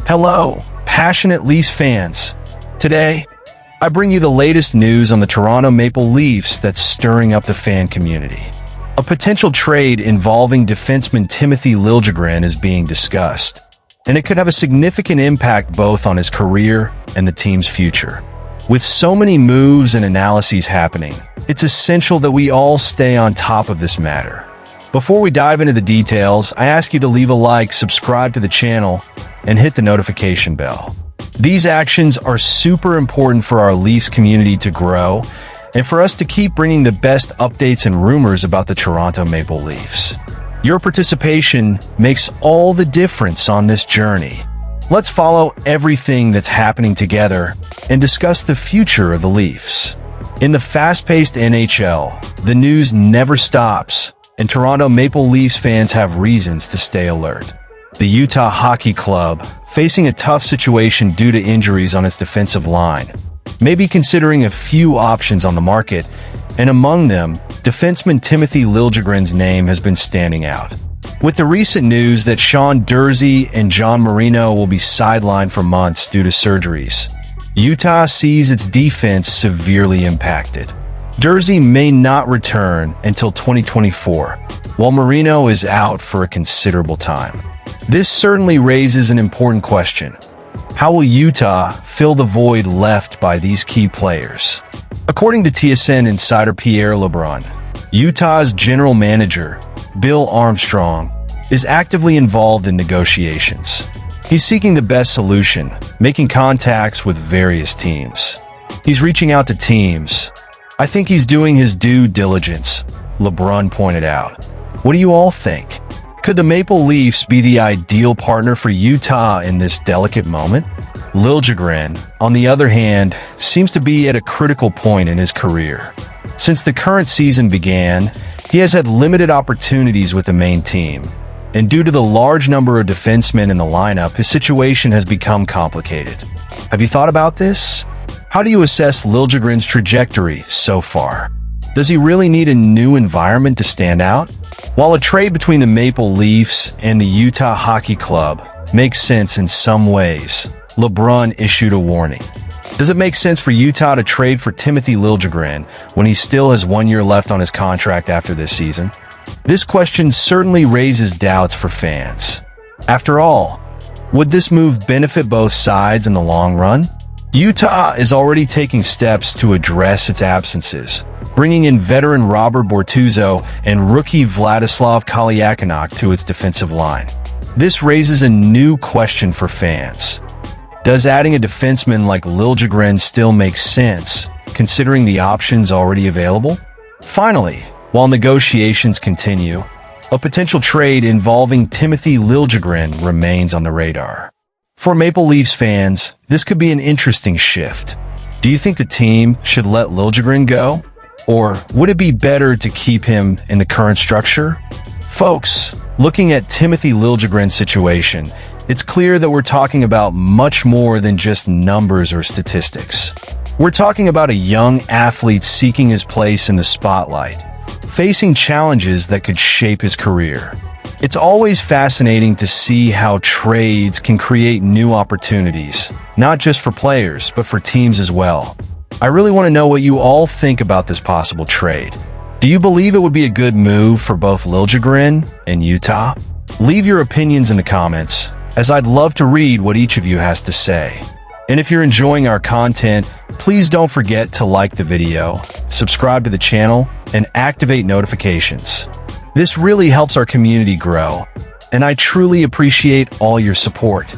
Hello, passionate Leafs fans. Today, I bring you the latest news on the Toronto Maple Leafs that's stirring up the fan community. A potential trade involving defenseman Timothy Liljegren is being discussed, and it could have a significant impact both on his career and the team's future. With so many moves and analyses happening, it's essential that we all stay on top of this matter. Before we dive into the details, I ask you to leave a like, subscribe to the channel, and hit the notification bell. These actions are super important for our Leafs community to grow and for us to keep bringing the best updates and rumors about the Toronto Maple Leafs. Your participation makes all the difference on this journey. Let's follow everything that's happening together and discuss the future of the Leafs. In the fast-paced NHL, the news never stops, and Toronto Maple Leafs fans have reasons to stay alert. The Utah Hockey Club, facing a tough situation due to injuries on its defensive line, may be considering a few options on the market, and among them, defenseman Timothy Liljegren's name has been standing out. With the recent news that Sean Durzi and John Marino will be sidelined for months due to surgeries, Utah sees its defense severely impacted. Durzi may not return until 2024, while Marino is out for a considerable time. This certainly raises an important question. How will Utah fill the void left by these key players? According to TSN insider Pierre LeBrun, Utah's general manager, Bill Armstrong, is actively involved in negotiations. He's seeking the best solution, making contacts with various teams. He's reaching out to teams. I think he's doing his due diligence, LeBrun pointed out. What do you all think? Could the Maple Leafs be the ideal partner for Utah in this delicate moment? Liljegren, on the other hand, seems to be at a critical point in his career. Since the current season began, he has had limited opportunities with the main team, and due to the large number of defensemen in the lineup, his situation has become complicated. Have you thought about this? How do you assess Liljegren's trajectory so far? Does he really need a new environment to stand out? While a trade between the Maple Leafs and the Utah Hockey Club makes sense in some ways, LeBrun issued a warning. Does it make sense for Utah to trade for Timothy Liljegren when he still has 1 year left on his contract after this season? This question certainly raises doubts for fans. After all, would this move benefit both sides in the long run? Utah is already taking steps to address its absences, bringing in veteran Robert Bortuzzo and rookie Vladislav Kalyakinok to its defensive line. This raises a new question for fans. Does adding a defenseman like Liljegren still make sense, considering the options already available? Finally, while negotiations continue, a potential trade involving Timothy Liljegren remains on the radar. For Maple Leafs fans, this could be an interesting shift. Do you think the team should let Liljegren go? Or would it be better to keep him in the current structure? Folks, looking at Timothy Liljegren's situation, it's clear that we're talking about much more than just numbers or statistics. We're talking about a young athlete seeking his place in the spotlight, facing challenges that could shape his career. It's always fascinating to see how trades can create new opportunities, not just for players, but for teams as well. I really want to know what you all think about this possible trade. Do you believe it would be a good move for both Liljegren and Utah? Leave your opinions in the comments, as I'd love to read what each of you has to say. And if you're enjoying our content, please don't forget to like the video, subscribe to the channel, and activate notifications. This really helps our community grow, and I truly appreciate all your support.